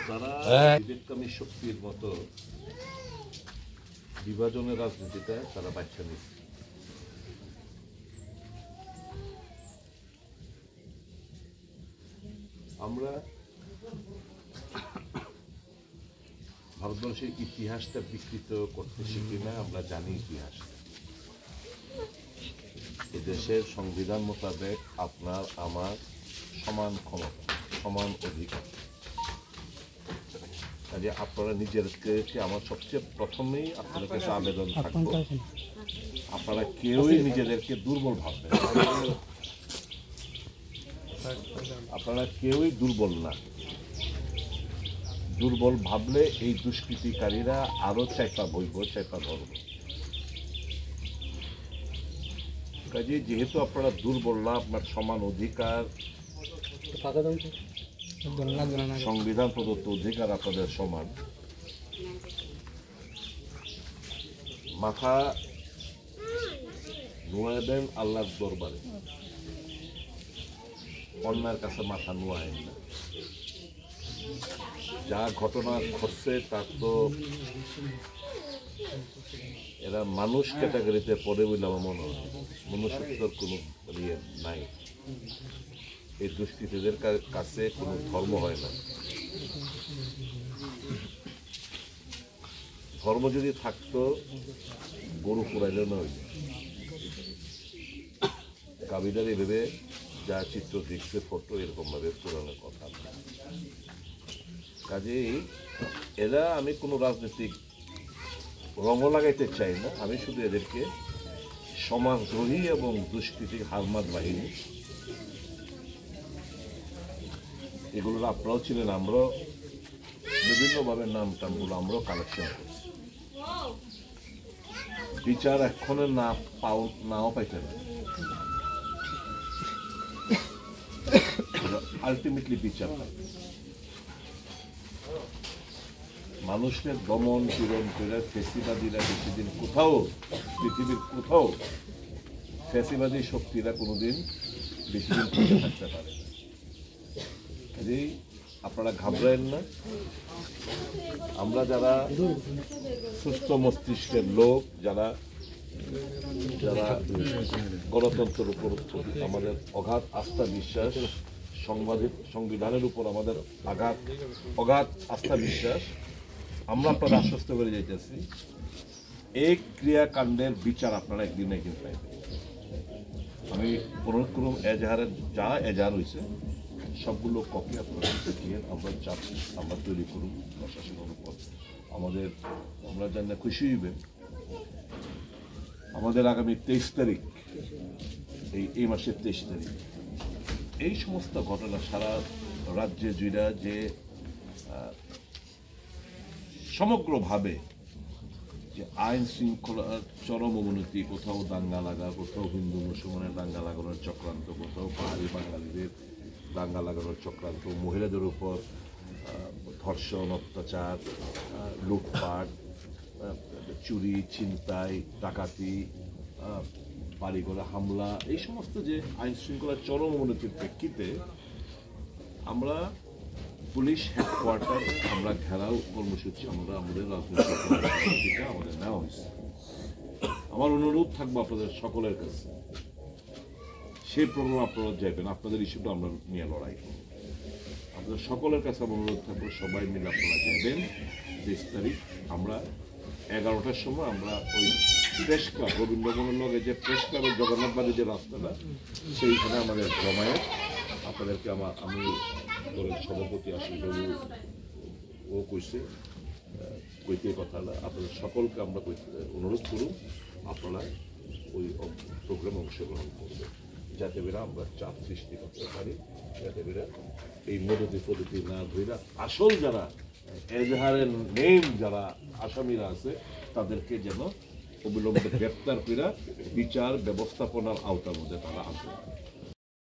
তারা বিবেককামী শক্তির মতো বিভাজনের রাজনীতিটা তারা বাচ্চা নিচ্ছে। আমরা ভারতবর্ষের ইতিহাসটা বিকৃত করতে শিখি না, আমরা জানি ইতিহাস। এদেশের সংবিধান মোতাবেক আপনার আমার সমান ক্ষমতা, সমান অধিকার। কাজে আপনারা নিজেদেরকে, আমার সবচেয়ে প্রথমেই আপনাদের কাছে আবেদন থাকবো, আপনারা কেউই নিজেদেরকে দুর্বল ভাববেন। আপনারা কেউই দুর্বল না। দুর্বল ভাবলে এই দুষ্কৃতিকারীরা আরো চাইপা বইব, চাইপা ধরব। কাজে যেহেতু আপনারা দুর্বল না, আপনার সমান অধিকার, সংবিধান প্রদত্ত অধিকার আপনাদের সমান, মাথা নোয়া দেন আল্লাহর দরবারে, অন্যায়ের কাছে মাথা নোয়ায় না। যা ঘটনা ঘটছে তার তো এরা মানুষ ক্যাটাগরিতে পড়ে বলে আমার মনে হয়। মনুষ্যত্বর কোনো ইয়ে নাই। এই দুষ্কৃতীদের কাছে কোনো ধর্ম হয় না। ধর্ম যদি থাকতো গরু পুরাইলে নয়, কাবিদার এভাবে যা চিত্র দেখছে, ফটো এরকম ভাবে পুরানোর কথা। কাজেই এরা, আমি কোনো রাজনৈতিক রঙ লাগাইতে চাই না, আমি শুধু এদেরকে সমাজদ্রোহী এবং দুষ্কৃতিক হারমাত বাহিনী, এগুলোর আপনারাও ছিলেন, আমরাও বিভিন্নভাবে নাম টামগুলো আমরাও কালেকশন করছি। বিচার এখনো নাও পাইতে না, আলটিমেটলি বিচার পাবে। মানুষকে দমন পীড়ন করে ফ্যাসিবাদীরা বেশিদিন কোথাও, পৃথিবীর কোথাও ফ্যাসিবাদী শক্তিরা কোনোদিন বেশিদিন টিকে থাকতে পারে। কাজেই আপনারা ঘাবড়ায়েন না। আমরা যারা সুস্থ মস্তিষ্কের লোক, যারা যারা গণতন্ত্রের উপর আমাদের অগাধ আস্থা বিশ্বাস, সংবিধানের উপর আমাদের অগাধ আস্থা বিশ্বাস, আমরা আপনারা আশ্বস্ত করে যাইতেছি, এই ক্রিয়াকাণ্ডের বিচার আপনারা একদিন না একদিন পাইবেন। আমি অনুরোধ করুন, এজাহারের যা এজাহার হয়েছে সবগুলো কপি আপনারা দেখিয়ে আমরা তৈরি করুন প্রশাসনের উপর। আমরা জানলে খুশি হইবেন, আমাদের আগামী 23 তারিখ, এই মাসের 23 তারিখ, এই সমস্ত ঘটনা সারা রাজ্যে জুড়ে যে সমগ্রভাবে যে আইন শৃঙ্খলার চরম অবনতি, কোথাও দাঙ্গা লাগা, কোথাও হিন্দু মুসলমানের দাঙ্গা লাগানোর চক্রান্ত, কোথাও পাহাড়ি বাঙালিদের দাঙ্গা লাগানোর চক্রান্ত, মহিলাদের উপর ধর্ষণ, অত্যাচার, লুটপাট, চুরি, ছিনতাই, ডাকাতি, বাড়িঘরে হামলা, এই সমস্ত যে আইন শৃঙ্খলার চরম অবনতির প্রেক্ষিতে আমরা পুলিশ হেডকোয়ার্টার আমরা ঘেরাও কর্মসূচি আমাদের রাজনৈতিক আমাদের নেওয়া হয়েছে। আমার অনুরোধ থাকবো আপনাদের সকলের কাছে, সেই প্রোগ্রাম আপনারা যাবেন, আপনাদের ইস্যুটা আমরা নিয়ে লড়াই করব। আপনাদের সকলের কাছে আমার অনুরোধ থাকবো, সবাই মিলে আপনারা যাবেন 23 তারিখ। আমরা 11টার সময় আমরা ওই প্রেস ক্লাব, রবীন্দ্রভবনের লগে যে প্রেস ক্লাবের জগন্নাথবাড়ি যে রাস্তাটা, সেইখানে আমাদের জমায়েত। আপনাদেরকে আমি দলের সভাপতি আশিসবাবু ও কইতে কথাটা, আপনাদের সকলকে আমরা অনুরোধ করুন, আপনারা ওই প্রোগ্রামে অংশগ্রহণ করবেন, যাতে বেরা আমরা চাপ সৃষ্টি করতে পারি, যাতে বেরা এই মদতি পদ্ধতি না ধরে আসল যারা এজাহারের নেম যারা আসামিরা আছে তাদেরকে যেন অবিলম্বে গ্রেপ্তার করে বিচার ব্যবস্থাপনার আওতার মধ্যে তারা আসে।